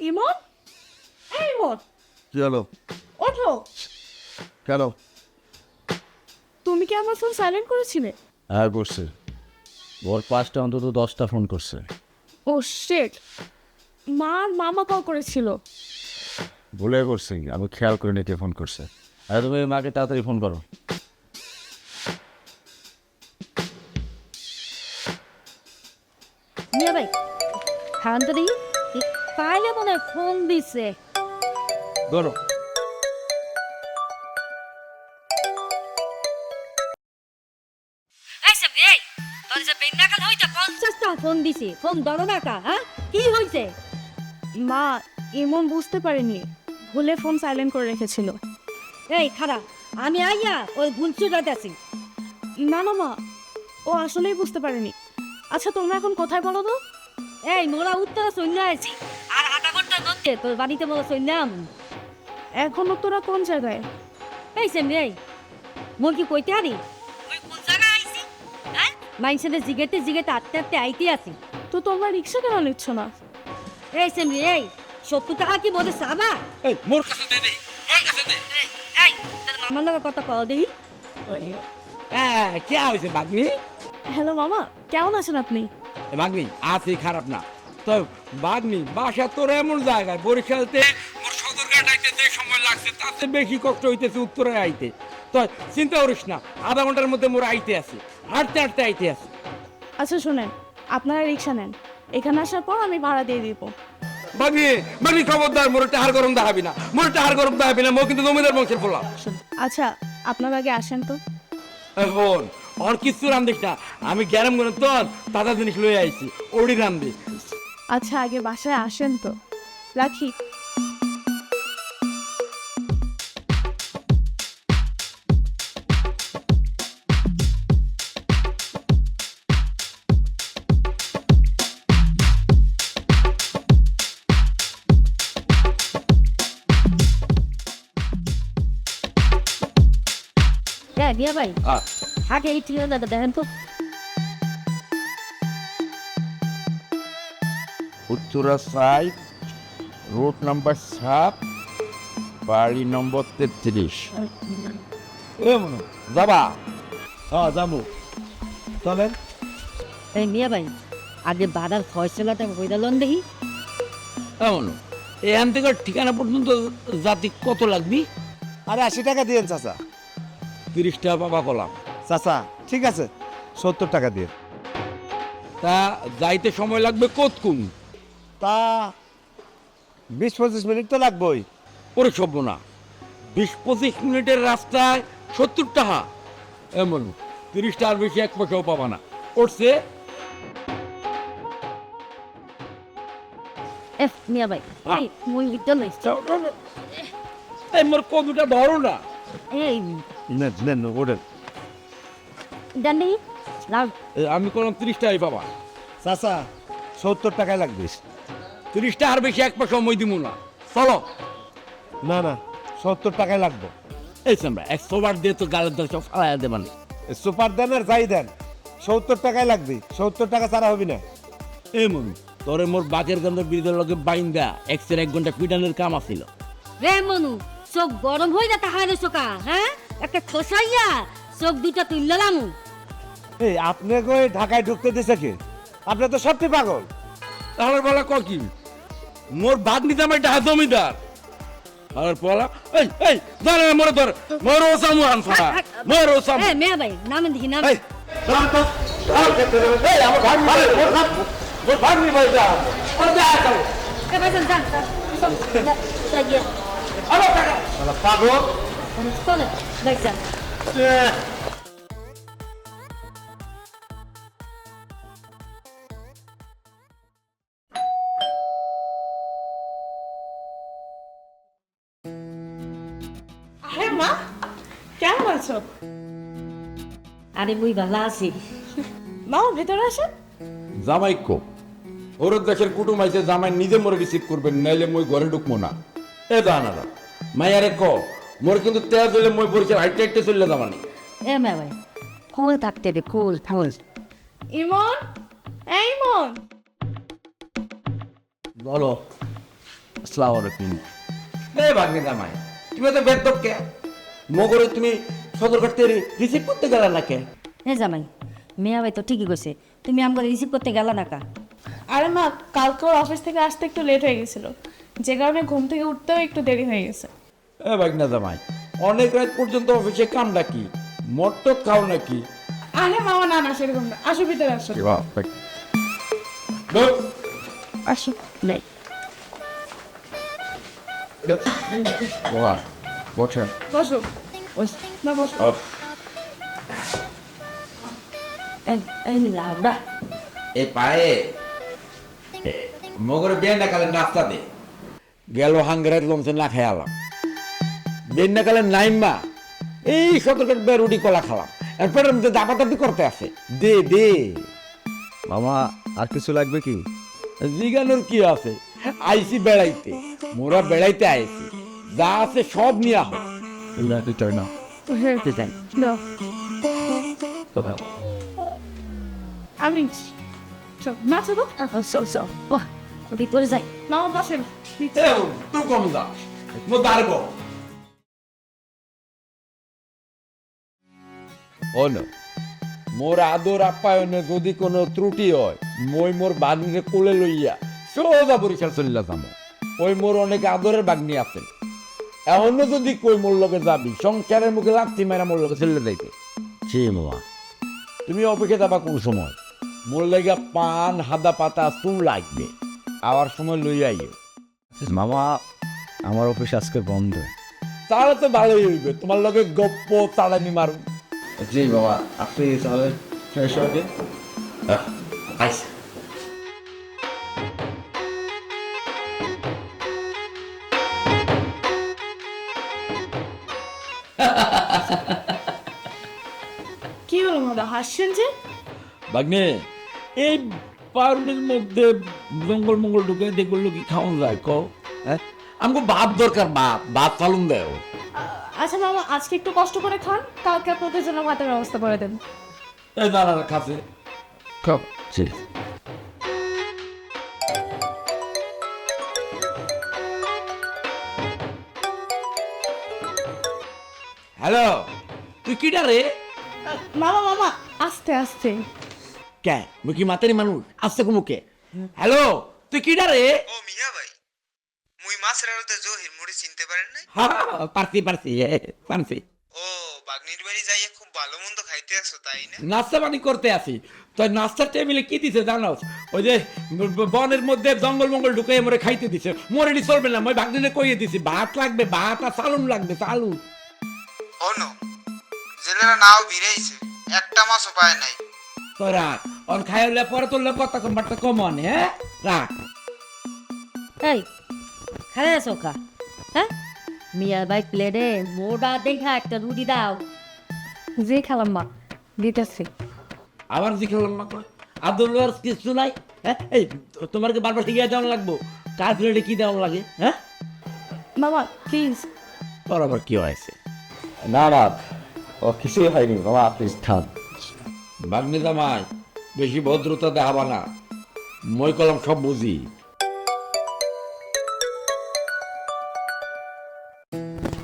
ইমন, এই ইমন, কি হলো? ওঠো। কেন? তুমি কি আমার ফোন সাইলেন্ট করেছিলে? হ্যাঁ করছে। ওর 5টা অন্তত 10টা ফোন করছে। ও শিট, মা আর মামা কল করেছিল। ভুলে করছি, আমি খেয়াল করে নিতে ফোন করছে। আরে তুমি মাকে তাড়াতাড়ি ফোন করো। মিয়া ভাই খান তো দেখি পাইলে মনে হয় ফোন দিছে। ধরো। এই সব এই তোর যে বেঙ্গাকাল হইতে 50টা ফোন দিছে, ফোন ধরো না কা, হ্যাঁ কি হইছে? মা, ইমন বুঝতে পারেনি, ভুলে ফোন সাইলেন্ট করে রেখেছিল। এই খারাপ, আমি আইয়া ওই গুলচুটাতে আছি। না না মা, ও আসলেই বুঝতে পারেনি। আচ্ছা তোমরা এখন কোথায় বলো তো? এই মোরা উত্তরে সৈন্য আছি, আর আধা ঘন্টা মধ্যে তোর বাড়িতে মোরা সৈন্যাম। এখনো তোরা কোন জায়গায়? এই সেমনি এই মোর কি কইতে হারি ওই কোন জায়গায় আইছি, হ্যাঁ মাইনসের জিগেতে জিগেতে আটতে আটতে আইতে আছি। তো তোমরা রিক্সা কেন নিচ্ছ না? এই সেমনি এই 70 টাকা কি বলে সাবা? এই মোর কাছে দে দে, মোর কাছে দে। এই তোর মামার লগে কথা কও দেখি। কে হয়েছে বাগনি? হ্যালো মামা, কেমন আছেন আপনি? বাগনি আছি, খারাপ না তো। বাগনি বাসা তোর এমন জায়গায় বরিশালতে মোর সদরঘাট আইতে যে সময় লাগছে তাতে বেশি কষ্ট হইতেছে উত্তরে আইতে। তো চিন্তা করিস না, আধা ঘন্টার মধ্যে মোর আইতে আছি, হাঁটতে হাঁটতে আইতে আছি। আচ্ছা শোনেন, আপনারা রিক্সা নেন, এখানে আসার পর আমি ভাড়া দিয়ে দিব। বাগনি বাগনি খবরদার, মোর টাহার গরম দেখাবি না, মোর টাহার গরম দেখাবি না, মো কিন্তু জমিদার বংশের ফলা। আচ্ছা আপনার আগে আসেন তো। এখন আর কিছু রান্দিস না, আমি গ্যারাম করে তোর তাজা জিনিস লয়ে আইছি, ওড়ি রান্ধি। আচ্ছা আগে বাসায় আসেন তো, রাখি। হ্যাঁ মিয়া ভাই আগে এই ঠিকানাটা দেখেন তো। উত্তরা সাইড, রোড নাম্বার 7, বাড়ি নম্বর 33। যাবা? হ্যাঁ যাবো, চলেন। এই মিয়া ভাই আগে বাড়ার ফয়সলাটা কইরালন দেখি। এমন এখান থেকে ঠিকানা পর্যন্ত জাতি কত লাগবি? আরে 80 টাকা দিয়েন চাচা। 30 টাকা বাবা কলাম। চাচা ঠিক আছে, 70 টাকা দিয়ে। তা যাইতে সময় লাগবে কতক্ষণ? তা 20-25 মিনিট তো লাগবেই। ওরে সভ্য না, 20-25 মিনিটের রাস্তায় 70 টাকা? এমন 30 টাকার বেশি এক পয়সাও পাবা না। উঠছে এফ মিয়া ভাই এই মুই লিখতে লইছি। এই মোর কদুটা ধরো না। এই নেন নেন ওঠেন। দেন দেখি লাউ। আমি করলাম 30 টাকাই পাবা। চাচা 70 টাকায় লাগবে। 30 টাকার বেশি এক পয়সা মই দিব না, চলো। না না 70 টাকায় লাগবে। এই সামরা 100 বার দিয়ে তো গালের দশ ফালাইয়া দেবানি। সুপার দেন আর যাই দেন, 70 টাকায় লাগবে। 70 টাকা ছাড়া হবে না। এই মনু তোরে মোর বাকের গন্ধের বিরুদ্ধে লগে বাইন্দা 1 ঘন্টা পিটানোর কাম আছিল। রে মনু চোখ গরম হয়ে যা তাহারে চোকা, হ্যাঁ একটা ঠোসাইয়া চোখ দুটা তুললাম। এই আপনাকে ওই ঢাকায় ঢুকতে দিছে কে? আপনি তো সত্যি পাগল। তাহলে বলা ক কি মোর বাদ নিতে আমার এটা জমিদার। আর বলা এই এই ধরে মোরে ধর, মোর ওসামু আনফা, মোর ওসামু। এই মিয়া ভাই নামেন দেখি নাম। এই শান্ত এই আমার ভাগ মারে, মোর ভাগ নি ভাই যা আর যা চল। এ ভাই যান যান যাইয়া আলো টাকা পাগল। চলে দেখ যান। হ্যাঁ মা, কেমন আছো? আরে মুই ভালো আছি। মা ভেতরে আসেন। জামাই কো ওর দেশের কুটুম আইছে, জামাই নিজে মোরে রিসিভ করবেন, নাইলে মই ঘরে ঢুকবো না। এ জানারা মাইয়ারে ক মোর কিন্তু তেজ হইলে মই পরিচয় হাইটে হাইটে চললে যাবানি। এ মিয়া ভাই কোল থাকতে দে, কোল কোল। ইমন, এই ইমন। বলো। আসসালামু আলাইকুম। এ ভাগ্নে জামাই তুমি তো বেদক কে মগরে তুমি সদরঘাট থেকে রিসিভ করতে গেলে না কে? হ্যাঁ জামাই, মেয়া ভাই তো ঠিকই কইছে, তুমি আমাকে রিসিভ করতে গেলা না কা? আরে মা, কালকে ওর অফিস থেকে আসতে একটু লেট হয়ে গেছিল, যে কারণে ঘুম থেকে উঠতেও একটু দেরি হয়ে গেছে। এ ভাগ্নে জামাই অনেক রাত পর্যন্ত অফিসে কাম নাকি মট্ট খাও নাকি? আরে মামা, না না সেরকম না, আসো ভিতরে আসো। ঢোক। আসো। নেই বাবা বসেন। বসো। না বসো। এই লাউডা এ পায়ে মগরে বিয়ে না কালে নাস্তা দে গেল হাঙ্গারের লমসে না খেয়ালাম বিয়ে না কালে নাইমা এই সতর্কের বেরুটি কলা খালাম এরপরে মধ্যে দাপাদাপি করতে আছে দে দে মামা আর কিছু লাগবে কি? জিগানোর কি আছে আইসি বেড়াইতে মোরা বেড়াইতে আইসি যা আছে সব নিয়ে হোক না দাও। আমি চল, নাচো তো। ভিতরে যাই। মামা বসেন। তুই কম যা মো দাঁড়ব হলো মোর আদর আপ্যায়নে যদি কোনো ত্রুটি হয় মই মোর বাগনিরে কোলে লইয়া সোজা বরিশাল চলিলা যাবো ওই মোর অনেক আদরের বাগনি আছে এখনো যদি কই মোর লগে যাবি সংসারের মুখে লাথি মেরা মোর লগে চলে যাইতে জি মামা। তুমি অফিসে যাবা কোন সময় মোর লেগা পান হাদা পাতা চুল লাগবে আবার সময় লইয়া আইও মামা আমার অফিস আজকে বন্ধ। তাহলে তো ভালোই হইবে তোমার লগে গপ্প চালানি মারু জি বাবা, আপনি তাহলে ফ্রেশ হয়ে দিন। আচ্ছা কি হলো মাদা, হাসছেন যে? বাগনে এই পাউরুটির মধ্যে জঙ্গল মঙ্গল ঢুকে দেখলো কি খাওয়ান যায় কও হ্যাঁ আমাকে ভাত দরকার ভাত চালুন দেও আচ্ছা মামা, আজকে একটু কষ্ট করে খান, কালকে আপনাদের জন্য ভাতের ব্যবস্থা করে দেন। এই দাঁড়া খাচ্ছে খাও। জি। হ্যালো তুই কিটা রে মামা মামা, আস্তে আস্তে। কে মুই কি মাতারি মানুষ আসছে কুমুকে হ্যালো তুই কিটা রে ও মিয়া ভাই, মুই মাছ রাড়তে জহির মুড়ি চিনতে পারেন নাই? হ্যাঁ পারছি পারছি ও বাগনির বাড়ি যাইয়া খুব ভালো মন্দ খাইতে আসো তাই না? নাস্তা পানি করতে আসি তো নাস্তার টেবিলে কি দিছে জানোস ওই যে বনের মধ্যে জঙ্গল মঙ্গল ঢুকে মরে খাইতে দিছে মরে চলবে না মই বাগদিনে কইয়ে দিছি ভাত লাগবে ভাত আর চালুন লাগবে চালুন হনো জেলেরা নাও ভিড়াইছে, একটা মাছও পায় নাই। তো রাখ অন খাইলে পরে তোর কথা কমবারটা কমন হ্যাঁ রাখ এই খালে আছো কা? হ্যাঁ, মিয়া ভাই প্লেটে মোটা দেখা একটা রুটি দাও। যে খেলাম মা, দিতেছি। আবার জিজ্ঞাসা না কর আব্দুল্লাহর কিছু নাই হ্যাঁ এই তোমার কি বারবার শিখিয়ে দেওয়া লাগবো কার প্লেটে কি দেওয়া লাগে হ্যাঁ মামা প্লিজ। তোর আবার কি হয়েছে না না, ও কিছুই হয়নি বাবা, আপনি খান। বাগনি জামাই বেশি ভদ্রতা দেখাবা না মই কলম সব বুঝি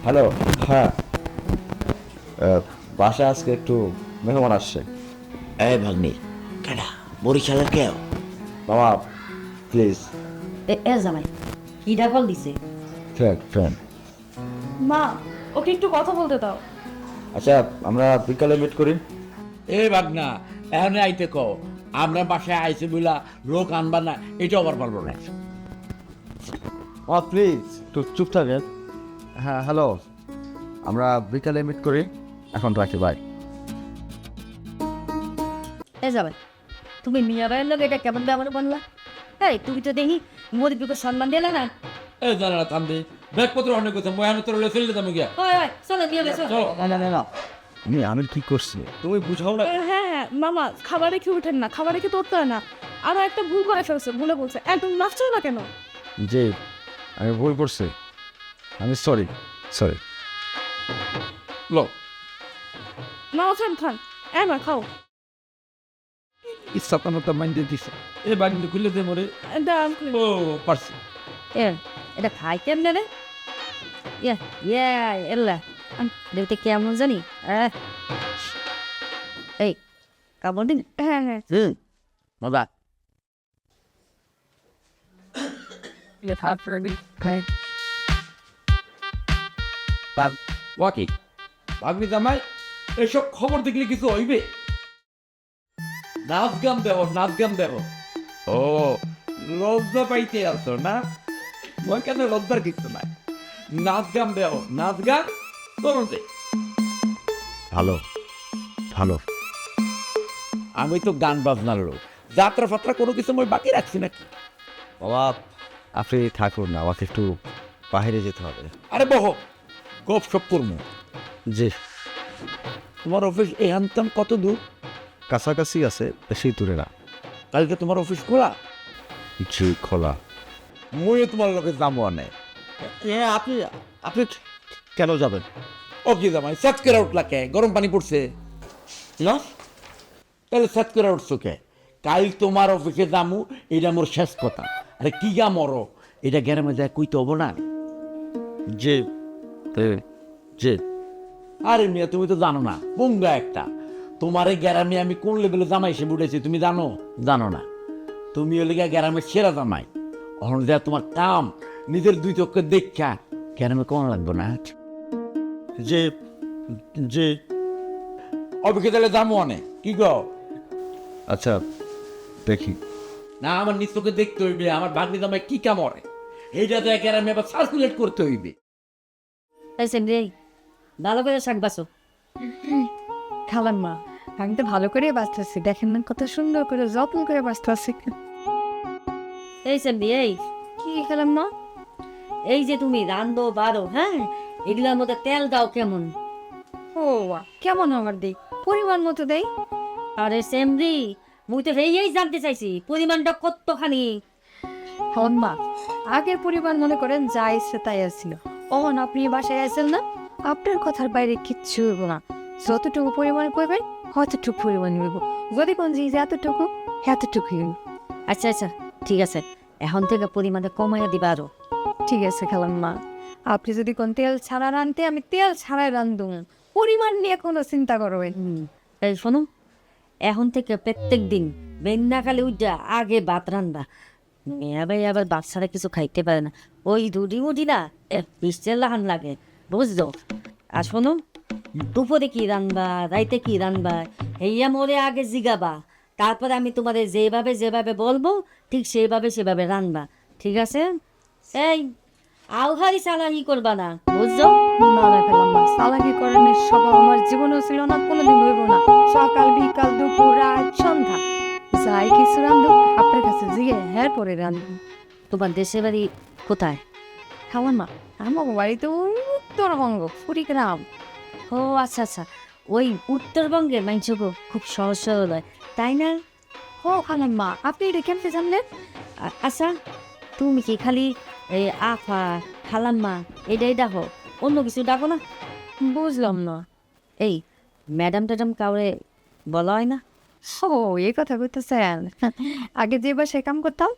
হ্যালো। হ্যাঁ, বাসায় আজকে একটু মেহমান আসছে। এই ভাগ্নি কেডা বরিশালের কেউ বাবা প্লিজ। এ জামাই কিডা কল দিছে? ফ্রেন্ড। মা, ওকে একটু কথা বলতে দাও। আচ্ছা, আমরা বিকালে মিট করি। এ ভাগনা এখন আইতে কও আমরা বাসায় আইছে বইলা লোক আনবা না এটা আবার পারবো না প্লিজ একটু চুপ থাকেন। হ্যাঁ হ্যালো, আমরা বিকালে মিট করি, এখন রাখি, বাই। এ জামাই, তুমি মিয়া ভাইয়ের লোক এটা কেমন ব্যবহার করলা? এই তুমি তো দেখি মোদিকে সম্মান দিলে না। এই জানা থামবে ব্যাগপত্র অনেক কথা মই আমি তোর চলে যাবো গিয়া ওই ওই চলো মিয়া ভাই চলো। চলো না আমি কি করছি তুমি বুঝাও না। হ্যাঁ হ্যাঁ মামা, খাবার রেখে উঠেন না, খাবার রেখে তোরতে হয় না। আরো একটা ভুল করে ফেলছে, ভুলে বলছে। একদম নাচছো না কেন? জি, আমি ভুল করছি, আমি সরি। লো মামা খান খান, মা খাও। ইচ্ছা তো মাইন্ডে দিছে এ বাগনি খুলে দে মরে দাম ও পারছি এ এটা খাই কেমনে রে? ইয়া ইয়া এল্লা দেখতে কেমন জানি। এই কামড় দিন। হ্যাঁ হ্যাঁ মজা। ওয়াকি ভাগ্নি জামাই এসব খবর দেখলে কিছু হইবে? নাচ গান দেব, নাচ গান দেব। ও লজ্জা পাইতে আছো না? মই কেন লজ্জার কিছু নাই। নাচ গান দেব, নাচ গান করুন দে। ভালো ভালো। আমি তো গান বাজনার লোক, যাত্রা ফাত্রা কোনো কিছু মই বাকি রাখছি নাকি? বাবা আপনি থাকুন না, আমাকে একটু বাইরে যেতে হবে। আরে বহ গপ সপ করবো। জি তোমার অফিস এখানতাম কত দূর? কাছাকাছি আছে, বেশি দূরে না। কালকে তোমার অফিস খোলা? জি খোলা। মই তোমার লোকে যাবো অনেক। হ্যাঁ আপনি আপনি কেন যাবেন? ও কি জামাই সাত করে উঠলা কে? গরম পানি পড়ছে না? তাহলে সাত করে উঠছো কে? কাল তোমার অফিসে যামু, এটা মোর শেষ কথা। আরে কি গা মরো, এটা গ্যারামে যায় কইতে হবো না? জি জি। আরে মিয়া তুমি তো জানো না, বঙ্গা একটা। তোমার এই গ্যারামে আমি কোন লেভেলে জামাই হিসেবে উঠেছি তুমি জানো? জানো না। তুমি হলে গিয়া গ্যারামের সেরা জামাই। অহন যা তোমার কাম নিজের দুই চোখে দেখা গ্যারামে কোন লাগবে না? জি জি। অফিসে তাহলে যাবো অনেক, কি গো? আচ্ছা দেখি। না আমার নিজ চোখে দেখতে হইবে আমার ভাগ্নি জামাই কি কাম করে। এইটা তো গ্যারামে আবার সার্কুলেট করতে হইবে। এই সেন রে ভালো করে শাক বাসো। খালাম্মা আমি তো ভালো করে বাঁচতেছি, দেখেন না কত সুন্দর করে যত্ন করে বাঁচতেছি। এই সেন এই কি খালাম্মা? এই যে তুমি রান্ধো বারো, হ্যাঁ এগুলোর মধ্যে তেল দাও কেমন? ও কেমন আমার দিক পরিমাণ মতো দেই। আরে সেমরি মুই তো এই জানতে চাইছি পরিমাণটা কতখানি। খালাম্মা আগের পরিমাণ মনে করেন যা ইচ্ছে তাই আসছিল। অন আপনি বাসায় আসেন না, আপনার কথার বাইরে কিচ্ছু হইব না। যতটুকু পরিমাণ করবেন অতটুকু পরিমাণ হইব। যদি কোন জিনিস এতটুকু এতটুকু হইব। আচ্ছা আচ্ছা ঠিক আছে, এখন থেকে পরিমাণটা কমাইয়া দিবা আরো। ঠিক আছে খালাম্মা, আপনি যদি কোন তেল ছাড়া রানতে আমি তেল ছাড়াই রান্ধুম, পরিমাণ নিয়ে কোনো চিন্তা করবেন। এই শোনো, এখন থেকে প্রত্যেক দিন বেন্নাকালে উঠা আগে ভাত রান্না। মেয়া ভাই আবার বাচ্চারা কিছু খাইতে পারে না, ওই রুটি মুটি না পিস্টের লাহান লাগে, বুঝলো? আর শোনো, দুপুরে কি রানবা রাইতে কি রানবা হেয়া মোরে আগে জিগাবা, তারপরে আমি তোমাদের যেভাবে যেভাবে বলবো ঠিক সেভাবে রানবা, ঠিক আছে? এই আউহারি চালাকি করবা না, বুঝছো? না না খালাম্মা, চালাকি করানোর স্বভাব আমার জীবনেও ছিল না, কোনোদিন হইব না। সকাল বিকাল দুপুর রাত সন্ধ্যা যাই কিছু রান্ধুক আপনার কাছে জিগে হ্যাঁ পরে রান্ধুন। তোমার দেশের বাড়ি কোথায়? খালাম্মা আমার বাড়িতে ওই উত্তরবঙ্গ কুড়িগ্রাম। ও আচ্ছা আচ্ছা, ওই উত্তরবঙ্গের মাংসগো খুব সহজ সরল হয়, তাই না? ও খালাম্মা আপনি এটা কেমতে জানলেন? আচ্ছা তুমি কি খালি এই আফা খালাম্মা এটাই ডাকো, অন্য কিছু ডাকো না? বুঝলাম না। এই ম্যাডাম ট্যাডাম কাউরে বলা হয় না? ও এই কথা বলতেছেন? আগে যে বাসায় কাম করতাম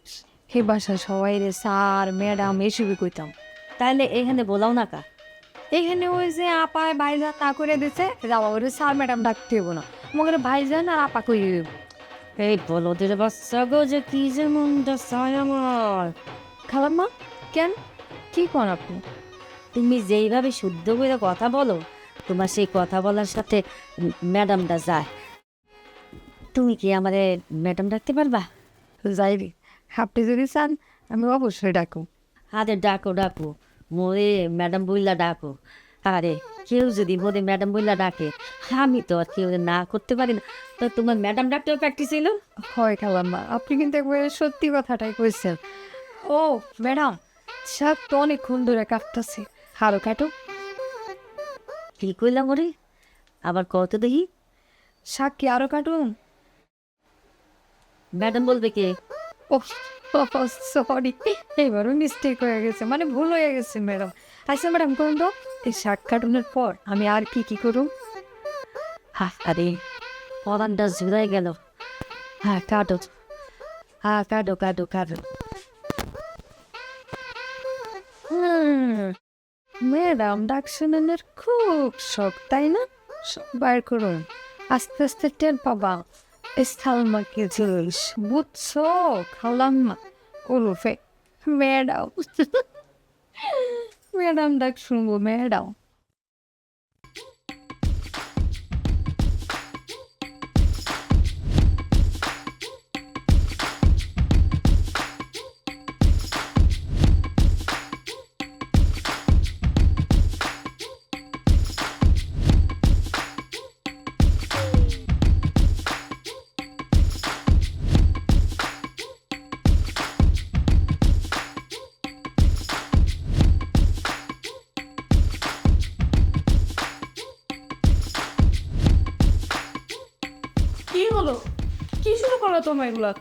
সেই বাসায় সবাই রে স্যার ম্যাডাম এসবই কইতাম। তাহলে এখানে বলাও না কা? এখানে ওই যে আপায় ভাইজান না করে দিছে, যাওয়া ওরে স্যার ম্যাডাম ডাকতে হবো না, মনে ভাইজান আর আপা কই। এই বলদের বাচ্চা গো যে কি যে মনটা চায় আমার। খালাম্মা কেন কি কন আপনি? তুমি যেইভাবে শুদ্ধ করে কথা বলো, তোমার সেই কথা বলার সাথে ম্যাডামটা যায়। তুমি কি আমারে ম্যাডাম ডাকতে পারবা? যাইবি, আপনি যদি চান আমি অবশ্যই ডাকু। আরে ডাকো ডাকো, মোরে ম্যাডাম বইলা ডাকো। আরে কেউ যদি মোরে ম্যাডাম বইলা ডাকে, আমি তো আর কেউ না করতে পারি না। তো তোমার ম্যাডাম ডাকতেও প্র্যাকটিস হইল। হয় খালাম্মা, আপনি কিন্তু একবারে সত্যি কথাটাই কইছেন। ও ম্যাডাম শাক তো অনেকক্ষণ ধরে কাটতেছি, আরো কাটো। কি কইলাম ওরে, আবার কত দেখি। শাক কি আরো কাটুন? ম্যাডাম বলবে কে? ও সরি, এবারও মিস্টেক হয়ে গেছে, মানে ভুল হয়ে গেছে ম্যাডাম। আচ্ছা ম্যাডাম করুন তো, এই শাক কাটুনের পর আমি আর কি কি করুন? আরে পরানটা ঝুরাই গেল। হ্যাঁ কাটো, হ্যাঁ কাটো কাটো কাটো। ম্যাডাম ডাক শুনানোর খুব শখ তাই না? বাইর করুন, আস্তে আস্তে টের পাবা। সালমাকে জুস বুঝছো? খালাম্মা ওরফে ম্যাডাম। ম্যাডাম ডাক শুনবো ম্যাডাম। কি হলো? কি শুরু করো তোমার এগুলা?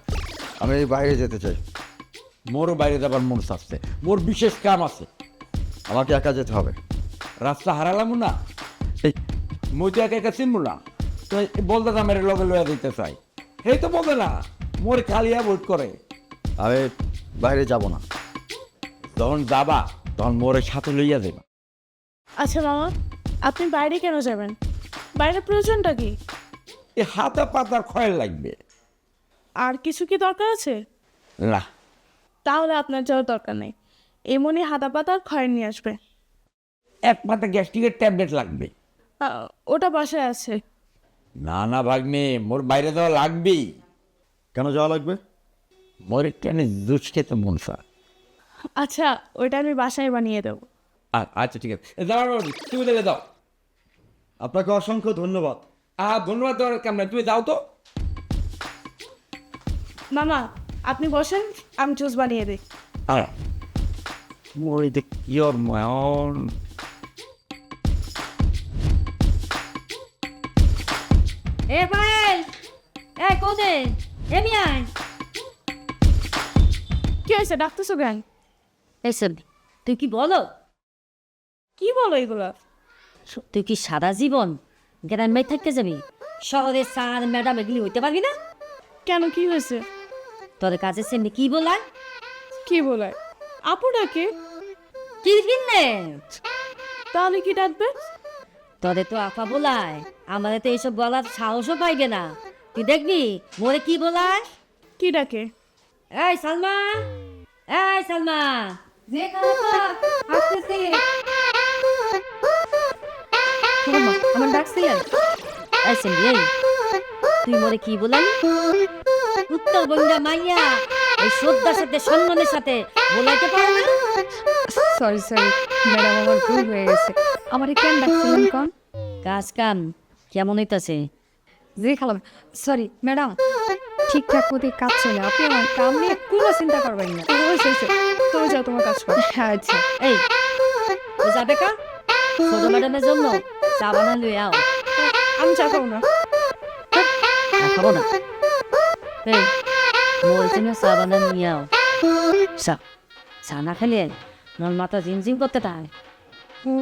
আমি বাইরে যেতে চাই। মোরও বাইরে যাবার মন চাচ্ছে, মোর বিশেষ কাম আছে। আমাকে একা যেতে হবে। রাস্তা হারালাম না, এই মই তো একা একা চিনবো না, তো বলতে দামের লগে লইয়া দিতে চাই। এই তো বলতে না, মোর খালিয়া ভোট করে। আমি বাইরে যাব না। যখন যাবা তখন মোরের সাথে লইয়া যাবা। আচ্ছা মামা, আপনি বাইরে কেন যাবেন? বাইরে প্রয়োজনটা কি? এই হাতা পাতার ক্ষয় লাগবে আর কিছু কি দরকার আছে? না। তাহলে আপনার যাওয়ার দরকার নেই। এমনই হাতা পাতার খয়ের নিয়ে আসবে। এক পাতা গ্যাস্ট্রিকের ট্যাবলেট লাগবে। ওটা বাসায় আছে। না না ভাগ্নে, মোর বাইরে যাওয়া লাগবেই। কেন যাওয়া লাগবে? মোর একটু জুস খেতে মন চায়। আচ্ছা, ওইটা আমি বাসায় বানিয়ে দেবো। আচ্ছা ঠিক আছে, যাওয়ার তুমি দেখে দাও। আপনাকে অসংখ্য ধন্যবাদ। ধন্যবাদ দেওয়ার কেমন, তুমি যাও তো। মামা, আপনি বসেন, আমি জুস বানিয়ে দিই। মোর এই কিয়র ময়ন। এ পায়েল, এ কোনে, এমি আয়। কি হয়েছে, ডাকতেছো কেন? এইসব তুই কি বলো? কি বলো এগুলা? তুই কি সারা জীবন গ্রামে থাকতে যাবি? শহরে স্যার ম্যাডাম এগুলি হইতে পারবি না? কেন, কি হয়েছে? তোর কাছে সেমনি কি বলায়? কি বলায়? আপু ডাকে। কি কিনে? তাহলে কি ডাকবে? তোরে তো আপা বলায়, আমাদের তো এইসব বলার সাহসও পাইবে না। তুই দেখবি মোরে কি বলায়। কি ডাকে? এই সালমা, এই সালমা। যে খালাম্মা আসতেছি। খালাম্মা, আমার ডাকছিলেন? এই সেমনি, এই তুই মোরে কি বলালি? উত্তর বন্ধা মাইয়া এই শ্রদ্ধার সাথে সম্মানের সাথে বলাইতে পারো না? সরি সরি ম্যাডাম, আমার ভুল হয়ে গেছে। আমার কেন ডাকছিলেন কোন? কাজ কাম কেমন হইতাছে? জি খালাম, সরি ম্যাডাম, ঠিকঠাক মতো কাজ চলে। আপনি আমার কাম নিয়ে কোনো চিন্তা করবেন না। হয়েছে, তুমি যাও, তোমার কাজ করো। আচ্ছা। এই ও যাবে কা? ছোট ম্যাডামের জন্য চা বানা লই আও। আমি চা খাবো না। খাবো না? এই মোর জন্য চা বানা নিয়ে আও। চা চা না খেলে আমার মাথা ঝিমঝিম করতে থাকে। ও,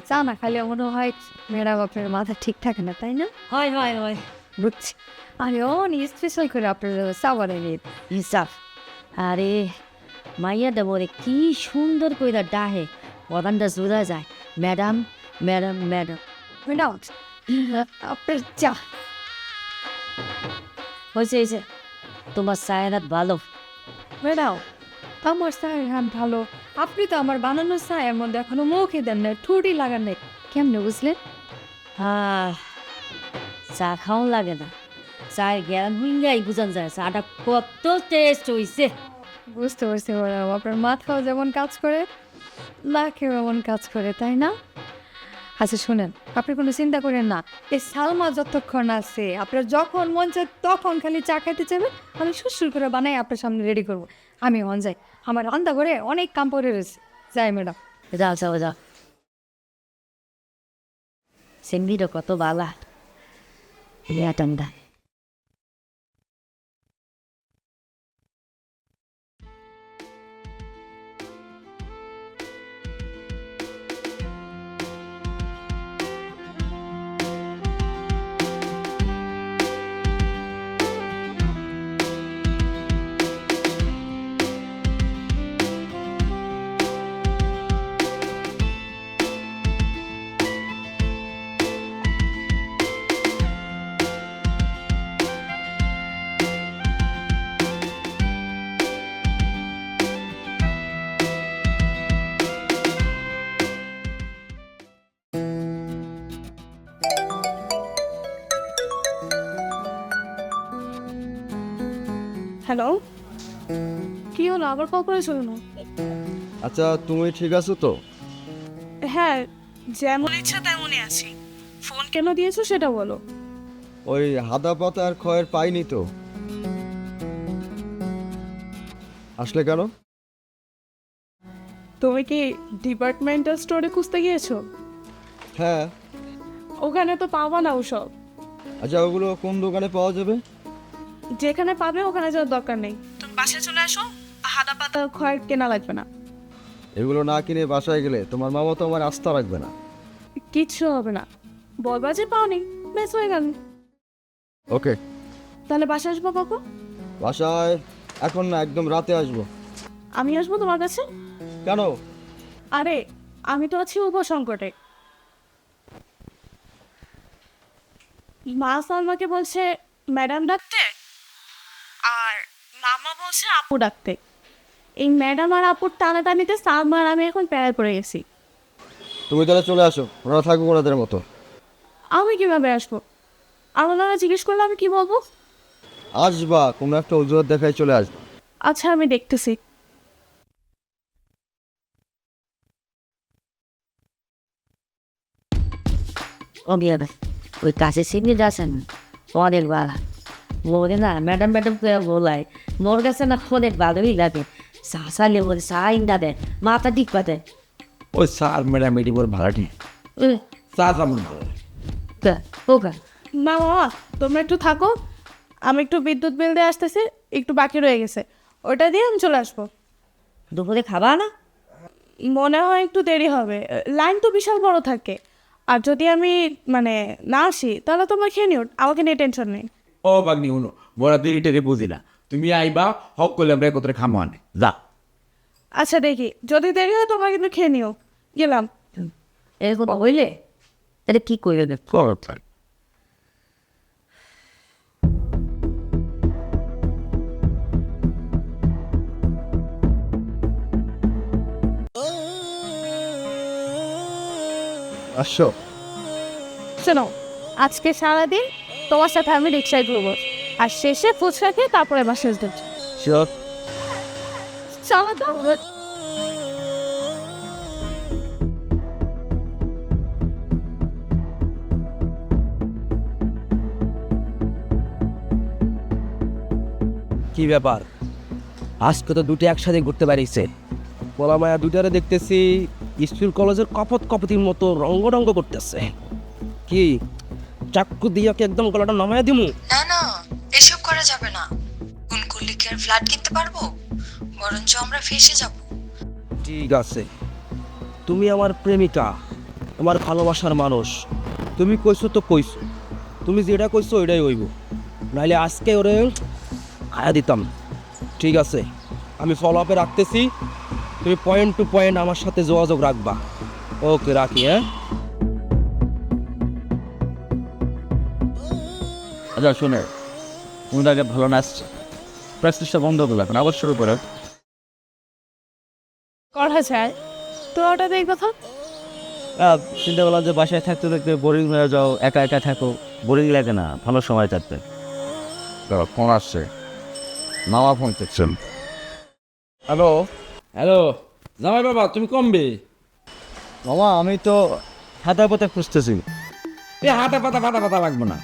চা না খালি মনে হয় ম্যাডাম আপনার মাথা ঠিক থাকে না, তাই না? হয় হয় হয়, বুঝছি। আরে অনেক স্পেশাল করে আপনার চা বানিয়ে নিয়ে। হিসাব। আরে মাইয়াটা মোরে কি সুন্দর কইরা ডাহে, বদানটা জোড়া যায়। Madam madam madam. ম্যাডাম আপনার চা। হয়েছে হয়েছে, তোমার চায়ের হাত ভালো। ম্যাডাম আমার চায়ের হাত ভালো, আপনি তো আমার বানানো চায়ের মধ্যে এখনো মুখে দেন নাই, ঠুটি লাগান নাই, কেমনে বুঝলেন? চা খাওয়ান লাগে না, চায়ের জ্ঞান হুইঙ্গাই বুঝান যায় চাটা কত টেস্ট হইছে। বুঝতে পারছি ম্যাডাম, আপনার মাথাও যেমন কাজ করে, লাখেও এমন কাজ করে, তাই না? আচ্ছা শুনেন, আপনি কোনো চিন্তা করেন না। এই সালমা যতক্ষণ আছে, আপনার যখন মন চায় তখন খালি চা খাইতে চাইবেন, আমি সুসুর করে বানাই আপনার সামনে রেডি করব। আমি অন যাই, আমার রান্না করে অনেক কাম পড়ে রয়েছে। যাই ম্যাডাম। যাও যাও যাও। সেমনিটা কত বালা ঠান্ডা। হ্যালো, কি হলো আবার কল করেছো কেন? আচ্ছা তুমি ঠিক আছো তো? হ্যাঁ, যেমন ইচ্ছা তেমনই আছি। ফোন কেন দিয়েছো সেটা বলো। ওই হাদা পাতা আর খয়ের পাইনি তো। আসলে কেন? তুমি কি ডিপার্টমেন্টাল স্টোরে খুঁজতে গিয়েছো? হ্যাঁ। ওখানে তো পাবা না ওসব। আচ্ছা ওগুলো কোন দোকানে পাওয়া যাবে? যেখানে পাবে ওখানে যাওয়ার দরকার নেই। তুমি বাসায় চলে আসো, হাদা পাতা খয়ের কেনা লাগবে না। এগুলো না কিনে বাসায় গেলে তোমার মামা তো আমার আস্থা রাখবে না। কিচ্ছু হবে না, বলবা যে পাওনি, বেশ হয়ে গেল। ওকে। তাহলে বাসায় আসবো কখন? বাসায় এখন না, একদম রাতে আসবো। আমি আসবো তোমার কাছে? কেন? আরে আমি তো আছি উপসংকটে। মা সালমাকে বলছে ম্যাডাম ডাকতে, আর মামা বলছে আপু ডাকতে। এই ম্যাডাম আর আপুর টানাটানিতে সালমা আর আমি এখন প্যারায় পড়ে গেছি। তুমি তাহলে চলে আসো, ওরা থাকুক ওনাদের মতো। আমি কিভাবে আসবো? আপনারা জিজ্ঞেস করলে আমি কি বলবো? আসবা, কোনো একটা অজুহাত দেখায় চলে আসবা। আচ্ছা আমি দেখতেছি। ও বিয়ে ওই কাছে সিগনি যাচ্ছেন অনেক ভালো। মোরে না ম্যাডাম ম্যাডাম করে বলাই, মোর কাছে না অনেক ভালোই লাগে। সাসালে বলে সাইন দেয়, মাথা ঠিক পাতে। ওই স্যার ম্যাডাম এটি বড় ভাড়া ঠিক চা চামন ভালো ওকা মামা তোমরা একটু থাকো, আমি একটু বিদ্যুৎ বিল দিয়ে আসতেছি, একটু বাকি রয়ে গেছে, ওটা দিয়ে আমি চলে আসবো। দুপুরে খাবা না? মনে হয় একটু দেরি হবে, লাইন তো বিশাল বড় থাকে। আর যদি আমি মানে না আসি তাহলে তোমরা খেয়ে নিও, আমাকে নিয়ে টেনশন নেই। ও বাগনি শুনো, বড় দেরিটারে বুঝি না। তুমি আইবা হক করলে আমরা একত্রে খামো আনে যা। আচ্ছা দেখি, যদি দেরি হয় তোমরা কিন্তু খেয়ে নিও। গেলাম। এরকম হইলে তাহলে কি করবে দেখ? আসো। শোনো, আজকে সারাদিন তোমার সাথে আমি রিক্সায় ঘুরবো, আর শেষে ফুচকা খেয়ে তারপরে বাসে আসবো। শিওর? চলো তো। কি ব্যাপার, আজকে তো দুটো একসাথে ঘুরতে পারিছে। বলা মায়া দুটারে দেখতেছি স্কুল কলেজের কপত কপতির মতো রঙ্গ করতেছে। কি চাক্কু দিয়ে কি একদম গলাটা নামায়া দিমু? না না, এসব করা যাবে না। কোন করলে কি আর ফ্ল্যাট কিনতে পারবো? বরঞ্চ আমরা ফেসে যাব। ঠিক আছে, তুমি আমার প্রেমিকা, আমার ভালোবাসার মানুষ। তুমি কইছো তো কইছো, তুমি যেটা কইছো ওইটাই হইব, নাইলে আজকে ওরে খায়া দিতাম। ঠিক আছে, আমি ফলো আপে রাখতেছি, তুমি পয়েন্ট টু পয়েন্ট আমার সাথে যোগাযোগ রাখবা। ওকে রাখি। হ্যাঁ আচ্ছা শুনে, তুমি আগে ভালো নাচছে, প্র্যাকটিসটা বন্ধ করবে, এখন আবার শুরু করে। করা যায় তো, ওটা দেখ কথা। চিন্তা করলাম যে বাসায় থাকতে থাকতে বোরিং হয়ে যাও, একা একা থাকো, বোরিং লাগে না, ভালো সময় কাটবে। ফোন আসছে, মামা ফোন করছেন। হ্যালো। হ্যালো জামাই বাবা, তুমি কমবে? মামা আমি তো হাতা পাতা খুঁজতেছি। এ হাতা পাতা লাগবো না,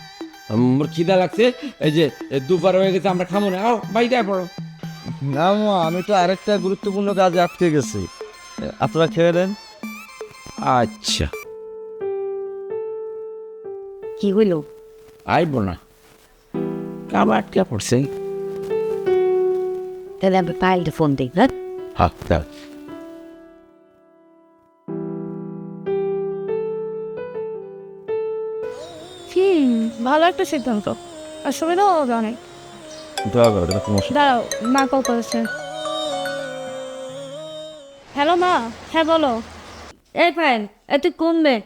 মোর খিদা লাগছে। এই যে দুবার হয়ে গেছে, আমরা খামো না। আও বাইরে পড়ো। না মামা, আমি তো আরেকটা গুরুত্বপূর্ণ কাজে আটকে গেছি, আপনারা খেয়ে দেন। আচ্ছা কি হইল? আইব না, কাম আটকা পড়ছে। তাহলে আমি পাইলটা ফোন দিই। হ্যাঁ হ্যাঁ দাও। ভালো একটা সিদ্ধান্ত, আর সুবিধাও হবে অনেক। দোয়া করো, এটা সমস্যা। দাঁড়াও, মা কল করেছে। হ্যালো মা। হ্যাঁ বলো। এই ফাইন তুই কমবে।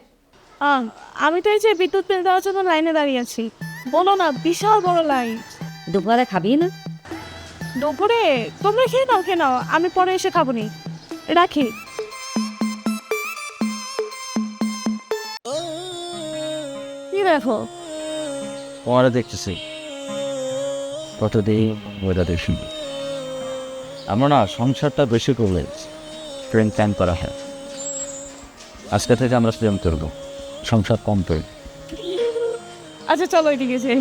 আমি তো এই যে বিদ্যুৎ বিল দেওয়ার জন্য লাইনে দাঁড়িয়ে আছি। বলো না, বিশাল বড় লাইন। দুপুরে খাবি না? দুপুরে তোমরা খেয়ে নাও, আমি পরে এসে খাবো নি। রাখি। কি দেখো? তোমারে দেখতেছি। কতদিন ওইটা দেখি আমরা না সংসারটা বেশি করলে ফ্রেন্ড প্ল্যান করা হয়। আজকে থেকে আমরা প্রেম করবো, সংসার কম তৈরি। আচ্ছা চলো এদিকে যাই।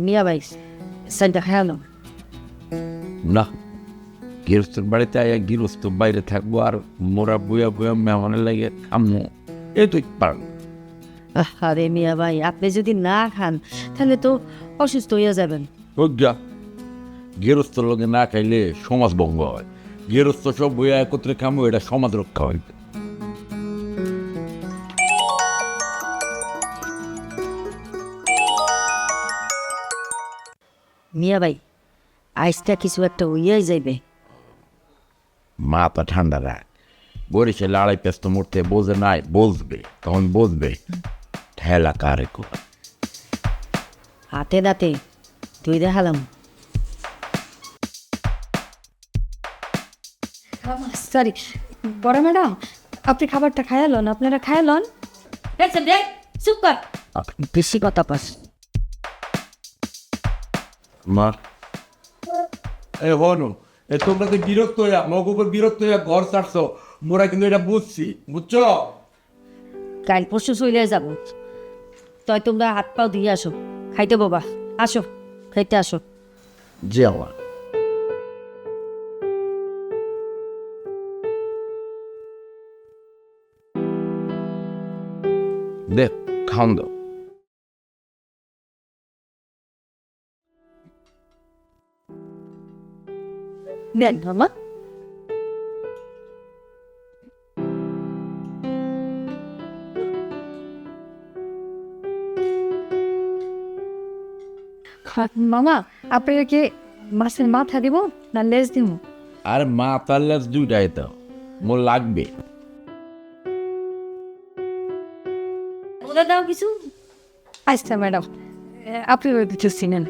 মিয়া ভাই সাইডটা খেয়াল না, গৃহস্থর বাড়িতে আয়া গৃহস্থ বাইরে থাকবো আর মোরা বইয়া বইয়া মেহমানের লাগে আম্মু এই তো পার। আরে মিয়া ভাই আপনি যদি না খান তাহলে তো অসুস্থ হয়ে যাবেন। প্রজ্ঞা, গৃহস্থর লগে না খাইলে সমাজ ভঙ্গ হয়। গৃহস্থ সব বইয়া একত্রে খামো, এটা সমাজ রক্ষা হয়। মিয়া ভাই আইসটা কিছু একটা হইয়াই যাইবে। মাথা ঠান্ডা রাখ, বরিশালে আড়াই পেস্ত মরতে বোঝে নাই, বসবে তখন বসবে ঠেলা কারে কোয়া। হাতে দাঁতে তুই দেখালাম। সরি বড় ম্যাডাম, আপনি খাবারটা খায়ালন, আপনারা খায়ালন। চুপ কর, বেশি কথা পাস। মা এ হনু, এ তোমরা তো বিরক্ত হইয়া মগ উপর বিরক্ত হইয়া ঘর ছাড়ছো, মোরা কিন্তু এটা বুঝছি, বুঝছো? কাল পরশু চলে যাব, তাই তোমরা হাত পাও দিয়ে আসো, খাইতে বাবা আসো, খাইতে আসো। যে আমার দেখ খাওন দাও। দেন মামা। মামা আপনাকে মাছের মাথা দিব না লেজ দিব? আর মা তার লেজ দুইটাই দাও, মোর লাগবে। বলে দাও কিছু। আচ্ছা ম্যাডাম, আপনি ওই কিছু চিনেন।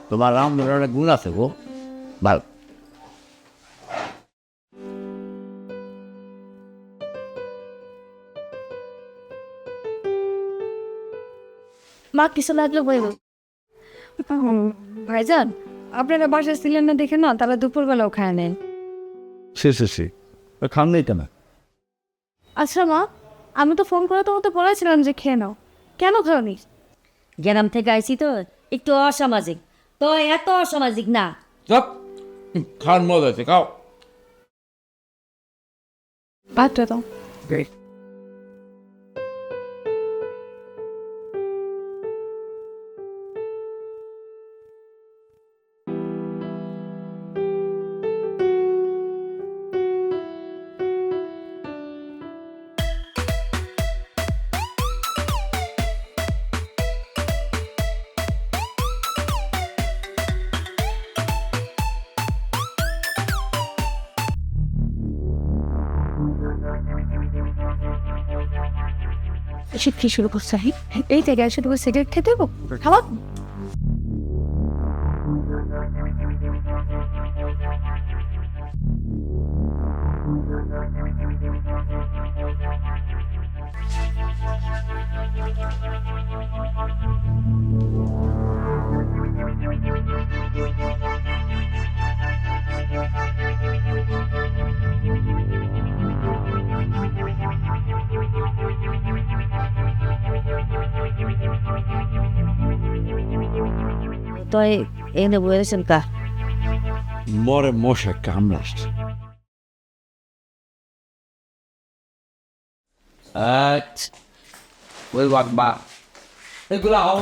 তোমার রাম ধরনের গুণ আছে গো, ভালো। মা কিছু লাগলো বলবো। ভাইজান, আপনারা বাসায় ছিলেন না দেখে না, তারা দুপুরবেলাও খায় নেন। সে খান নেই কেন? আচ্ছা মা, আমি তো ফোন করে তোমাকে বলেছিলাম যে খেয়ে নাও, কেন খাওনি? গ্রাম থেকে আইছি তো একটু অসামাজিক, তো এত অসামাজিক না। সব খান মজা আছে, খাও। ভাতটা দাও। এসে কি শুরু করছে? এই থেকে শুধু সিগারেট খেতে দেবো, খাওয়া। তো এনে বলেছেন কা মরে মশা কামড়াস। ওই বাবা, এগুলো আও,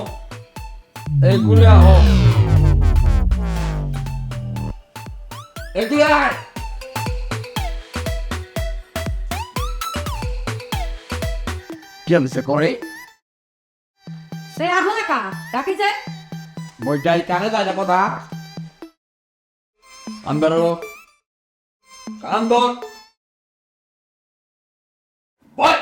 এগুলো আও, এগুলো আয়। কি আমি সে করে সে আহলে কা ডাকি যায় বইটাই কানে যায় না কথা আন্দর আন্দর বই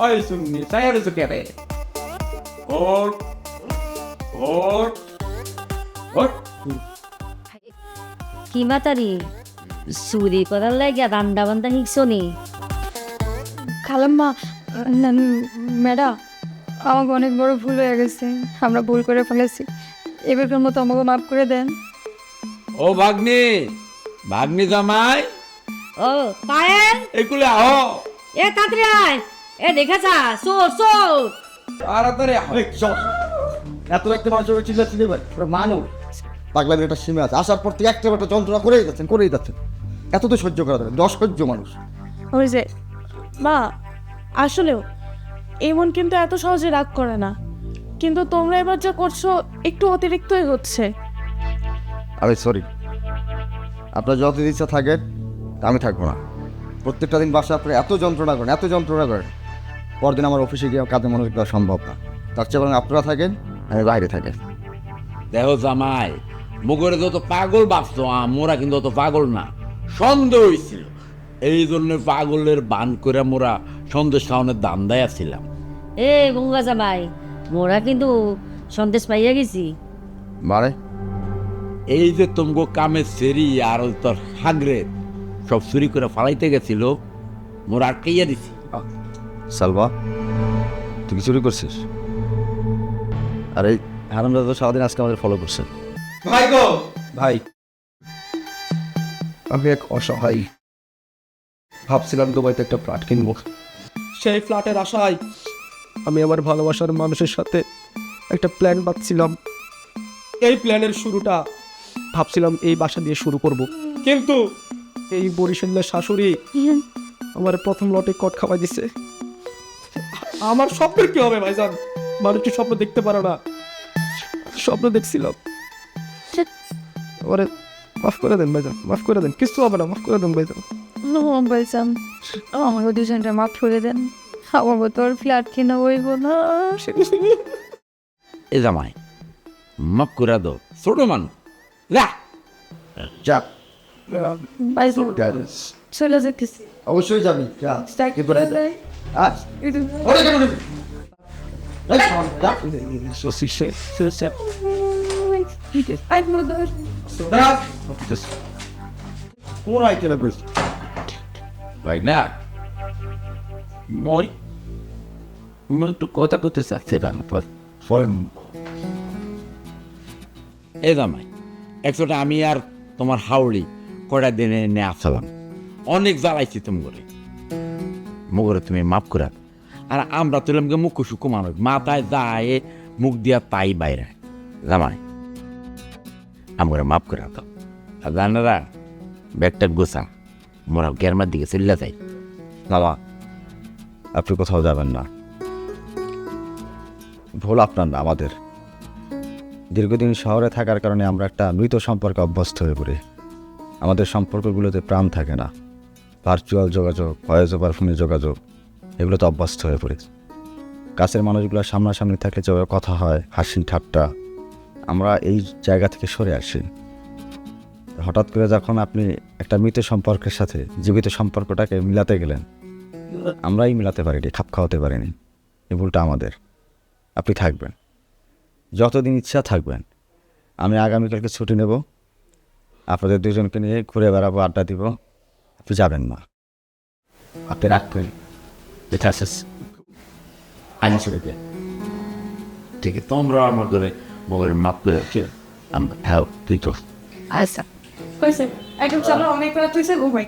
ওই শুননি সাইয়ার সুকে রে ওর ওর ওর কি মাতারি চুরি করার লাগে রান্না বান্ধা শিখছো নি? খালাম্মা, ম্যাডাম, আমাকে অনেক বড় ভুল হয়ে গেছে, আমরা ভুল করে ফেলেছি, এবারকার মতো আমাকে মাফ করে দেন। ও ভাগ্নি, ভাগ্নি জামাই, ও পায়েল, এগুলো আহ এ তাড়াতাড়ি আয়, এ দেখাছা চোর চোর। তাড়াতাড়ি আহ। এত একটা মানুষের চিল্লা চিল্লি ভাই মানুষ পাগলামের একটা সীমা আছে, আসার পর থেকে একটা যন্ত্রণা করেই যাচ্ছেন এত তো সহ্য করা যাবে, 10 সহ্য মানুষ। ওই যে মা, আসলেও এমন কিন্তু এত সহজে রাগ করে না, কিন্তু তোমরা এবার যা করছো একটু অতিরিক্তই হচ্ছে। আরে সরি, আপনার যত ইচ্ছা থাকেন আমি থাকবো না। প্রত্যেকটা দিন বাসা আপনার এত যন্ত্রণা করেন, পরদিন আমার অফিসে গিয়ে কাজে মনোযোগ দেওয়া সম্ভব না। তার চেয়ে বরং আপনারা থাকেন, আমি বাইরে থাকেন। দেখো জামাই, মুগরে যত পাগল ভাবছো মোরা কিন্তু অত পাগল না, সন্দেহ হয়েছিল, এই জন্য পাগলের বান করে মোরা সন্দেশ খাওয়ানোর দাম দেয়া ছিলাম। এ গঙ্গা জামাই, মোরা কিন্তু সন্দেশ পাইয়া গেছি। মানে এই যে তোমাকে কামের সেরি আর ওই তোর হাগরে সব চুরি করে ফালাইতে গেছিল, মোরা আটকাইয়া দিছি। সালবা, তুই কি চুরি করছিস? আরে হারামজাদা তো সারাদিন আজকে আমাদের ফলো করছে। ভাই গো, ভাই, আমি এক অসহায়, ভাবছিলাম দুবাইতে একটা ফ্ল্যাট কিনবো। সেই ফ্ল্যাটের আশায় আমি আমার ভালোবাসার মানুষের সাথে একটা প্ল্যান বাঁধছিলাম। এই প্ল্যানের শুরুটা ভাবছিলাম এই বাসা দিয়ে শুরু করব, কিন্তু এই বরিশালের শাশুড়ি আমার প্রথম লটে কট খাওয়াই দিছে। আমার স্বপ্নের কি হবে ভাইজান? মানুষটি স্বপ্ন দেখতে পারে না, স্বপ্ন দেখছিলাম। ওরে মাফ করে দেন ভাইজান, মাফ করে দেন, কিছু হবে না, মাফ করে দেন ভাইজান। বলছিলাম আমাকে দুজনটা মাফ করে দেন, আমাকে তোর ফ্ল্যাট কিনা হইব না। এ জামাই, মাফ করে দাও, ছোট মানুষ যা। যাক, চলে যেতেছি। অবশ্যই যাবি। Start করে দেয়। কোন আইটেমে বলছি? ভাই না মই একটু কথা করতে চাচ্ছিলাম। এ জামাই, একশোটা আমি আর তোমার হাওড়ি কয়টা দিনে নিয়ে আসলাম, অনেক জ্বালাইছি তুমি করে, মুগরে তুমি মাফ করে দাও। আর আমরা তুলাম গে মুখ সুখ মানুষ, মাথায় যায় মুখ দিয়া তাই বাইরে। জামাই, আমরা মাফ করে দাও। আর জানারা ব্যাগটা গোসা, মোরা গ্যারমার দিকে চলে যাই। বাবা, আপনি কোথাও যাবেন না, ভুল আপনার না আমাদের। দীর্ঘদিন শহরে থাকার কারণে আমরা একটা মৃত সম্পর্কে অভ্যস্ত হয়ে পড়ি। আমাদের সম্পর্কগুলোতে প্রাণ থাকে না, ভার্চুয়াল যোগাযোগ, ভয়েস ওভার ফোনে যোগাযোগ, এগুলোতে অভ্যস্ত হয়ে পড়ি। কাছের মানুষগুলো সামনাসামনি থাকলে যেভাবে কথা হয়, হাসি ঠাট্টা, আমরা এই জায়গা থেকে সরে আসি। হঠাৎ করে যখন আপনি একটা মৃত সম্পর্কের সাথে জীবিত সম্পর্কটাকে মিলাতে গেলেন, আমরাই মিলাতে পারিনি, খাপ খাওয়াতে পারিনি, এই ভুলটা আমাদের। আপনি থাকবেন, যতদিন ইচ্ছা থাকবেন। আমি আগামীকালকে ছুটি নেব, আপনাদের দুজনকে নিয়ে ঘুরে বেড়াবো, আড্ডা দিব। আপনি যাবেন না, আপনি রাখবেন। ঠিক আছে, তোমরা আমার করে বগরের মাপ করে আমরা হ্যাঁ তুই তো আচ্ছা, হয়েছে, একদম চলো, অনেক রাত হয়েছে, ঘুমাই।